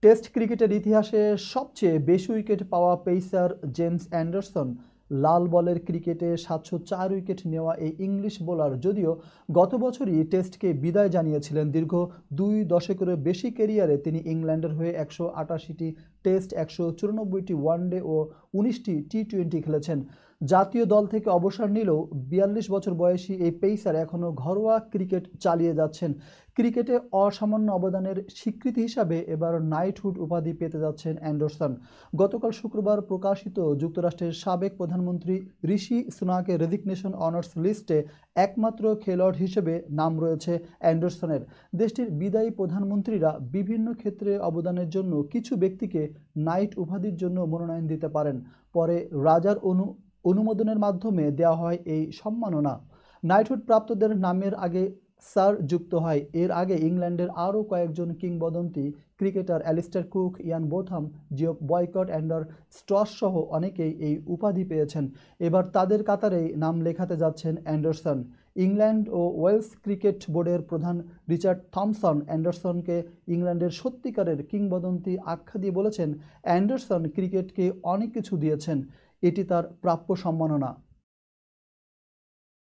Test ক্রিকেটের ইতিহাসে সবচেয়ে বেশি উইকেট পাওয়া পেসার জেমস অ্যান্ডারসন লাল বলের ক্রিকেটে ৭০৪ উইকেট নেওয়া এই ইংলিশ বোলার যদিও গত বছরই টেস্টকে বিদায় জানিয়েছিলেন। দীর্ঘ ২ দশকেরও বেশি ক্যারিয়ারে তিনি ইংল্যান্ডের হয়ে ১৮৮টি টেস্ট, ১৯৪টি ওয়ানডে ও ১৯টি টি-টোয়েন্টি খেলেছেন। জাতীয় দল থেকে অবসর নিলেও ৪২ বছর বয়সী এই পেসার এখনও ঘরোয়া ক্রিকেট চালিয়ে যাচ্ছেন। ক্রিকেটে অসামান্য অবদানের স্বীকৃতি হিসাবে এবার নাইটহুড উপাধি পেতে যাচ্ছেন অ্যান্ডারসন। গতকাল শুক্রবার প্রকাশিত যুক্তরাষ্ট্রের সাবেক প্রধানমন্ত্রী ঋষি সুনাকের রেজিগনেশন অনার্স লিস্টে একমাত্র খেলোয়াড় হিসেবে নাম রয়েছে অ্যান্ডারসনের। দেশটির বিদায়ী প্রধানমন্ত্রীরা বিভিন্ন ক্ষেত্রে অবদানের জন্য কিছু ব্যক্তিকে নাইট উপাধির জন্য মনোনয়ন দিতে পারেন। পরে রাজার অনুমোদনের মাধ্যমে দেওয়া হয় এই সম্মাননা। নাইটহুড প্রাপ্তদের নামের আগে স্যার যুক্ত হয়। এর আগে ইংল্যান্ডের আরও কয়েকজন কিংবদন্তি cricketer Alastair Cook, Ian Botham, Geoff Boycott, Andrew Strauss সহ অনেকেই এই উপাধি পেয়েছেন। এবার তাদের কাতারেই নাম লেখাতে যাচ্ছেন অ্যান্ডারসন। ইংল্যান্ড ও ওয়েলস ক্রিকেট বোর্ডের প্রধান রিচার্ড থমসন অ্যান্ডারসনকে ইংল্যান্ডের সত্যিকারের কিংবদন্তি আখ্যা দিয়ে বলেছেন, অ্যান্ডারসন ক্রিকেটকে অনেক কিছু দিয়েছেন, এটি তার প্রাপ্য সম্মাননা।